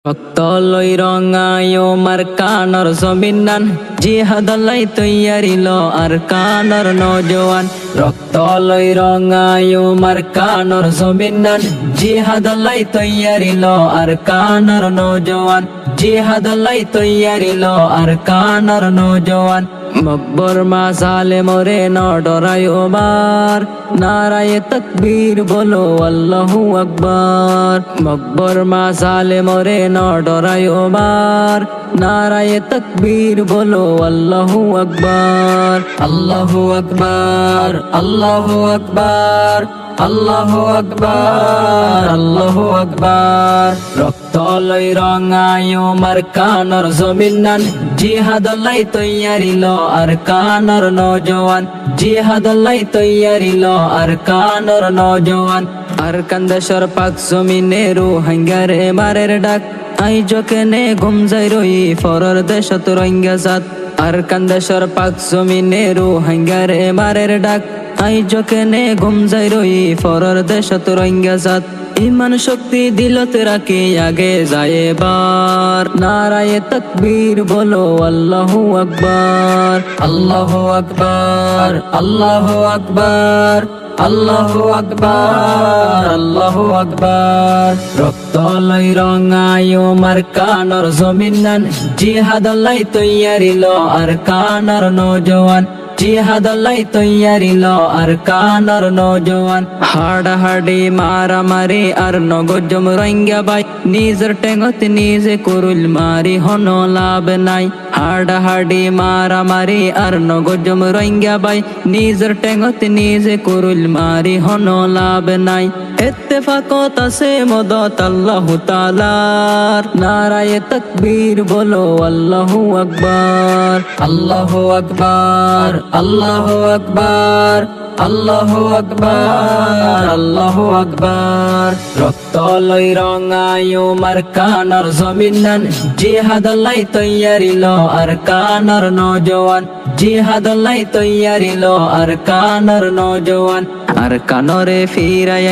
রক্তলই রঙায়ো মার কানর জমিনান জিহাদলাই তৈয়ারিল আর কানর নজওয়ান রক্তলই রঙায়ো মার কানর জমিনান জিহাদলাই তৈয়ারিল আর কানর নজওয়ান জিহাদলাই তৈয়ারিল আর কানর নজওয়ান মকবর মা সালে মোরে ন ডরাই ওবার নারায়ে তকবীর বলো আল্লাহু আকবার মকবর মা সালে মোরে ন ডরাই ওবার নারায়ে তকবীর বলো আল্লাহু আকবার আল্লাহু আকবার আল্লাহু আকবার আল্লাহু আকবার আল্লাহু আকবার রক্তলই রঙায়ো মার কানর জমিনান জিহাদলাই তৈয়ারিল আর কানর নজওয়ান জিহাদলাই তৈয়ারিল আর কানর নজওয়ান আর কান্দেশর পাক জমিনে রোহিঙ্গারে মারের ডাক আই জকেনে ঘুমজাই রই ফরর দেশত রোহিঙ্গা জাত আর কান্দেশর পাক জমিনে রোহিঙ্গারে মারের ডাক আই জকেনে ঘুমজাই রই ফরর দেশত রোহিঙ্গা জাত ইমান শক্তি দিলত রাখি আগে যায় এবার নারায়ে তকবীর বলো আল্লাহু আকবার আল্লাহু আকবার আল্লাহু আকবার আল্লাহু আকবার আল্লাহু আকবার রক্তলই রঙায়ো মার কানর জমিনান জিহাদলাই তৈয়ারিল আর কানর নজওয়ান জিহাদলাই তৈয়ারিল আর কানর নজওয়ান হাডাহাডি মারামারি আর নগজম রোহিঙ্গা বাই নিজের টেঙ্গত নিজে কুরুল মারি হন লাভ নাই হাডাহাডি মারামারি আর নগজম রোহিঙ্গা বাই নিজের টেঙ্গত নিজে কুরুল মারি হন লাভ নাই ইত্তেফাকত আছে মদত আল্লাহু তাআলার নারায়ে তকবীর বলো আল্লাহু আকবার আল্লাহু আকবার আল্লাহু আকবার আল্লাহু আকবার আল্লাহু আকবার রক্তলই রঙায়ো মার কানর জমিনান জিহাদলাই তৈয়ারিল আর কানর নজওয়ান জিহাদলাই তৈয়ারিল আর কানর নজওয়ান আর কানরে ফিরাই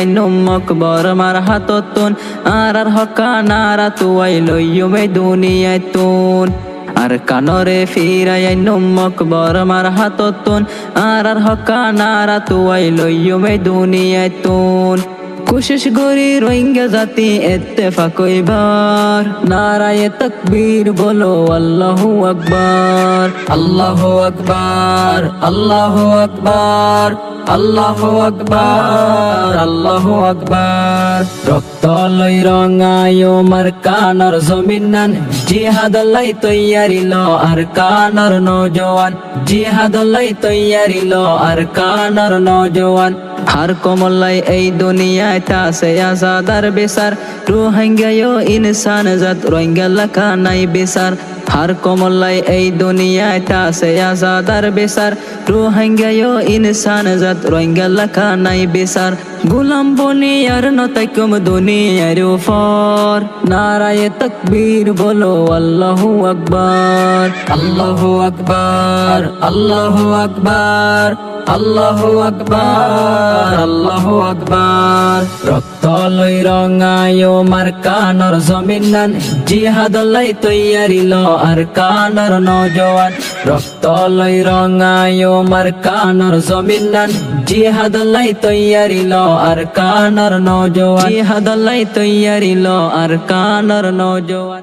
মকবর মার হাততুন আর হকা নারা তুয়াই লইয়ুমে দুনিয়ায় তুন আর কানরে ফিরাই মকবর মার হাততুন আর হকা নারা তুয়াই লইয়ুমে দুনিয়ায় তুন কোশিশ গরি রোহিঙ্গা জাতি ইত্তেফাক এবার নারায়ে তকবীর বলো আল্লাহু আকবার আল্লাহু আকবার আল্লাহু আকবার আল্লাহু আকবার আল্লাহু আকবার রক্তলই রঙায়ো মার কানর জমিনান জিহাদলাই তৈয়ারিল আর কানর নজওয়ান জিহাদলাই তৈয়ারিল আর কানর নজওয়ান হার কমলাই এই দুনিয়ায় থাসে আজাদার বেসার রোহিঙ্গায়ো ইনসান জাত রোহিঙ্গা লাখা নাই বেসার হার কমলাই এই দুনিয়ায় থাসে আজাদার বেসার রোহিঙ্গায়ো ইনসান জাত রোহিঙ্গা লাখা নাই বেসার গোলাম বনি আর নতাইকুম দুনিয়ার উপর নারায়ে তকবীর বলো আল্লাহু আকবার আল্লাহু আকবার আল্লাহু আকবার আল্লাহু আকবার আল্লাহু আকবার রক্তলই রঙায়ো মার কানর জমিনান জিহাদলাই তৈয়ারিল আর কানর নজওয়ান রক্তলই রঙায়ো মার কানর জমিনান জিহাদলাই তৈয়ারিল আর কানর নজওয়ান জিহাদলাই তৈয়ারিল আর কানর নজওয়ান।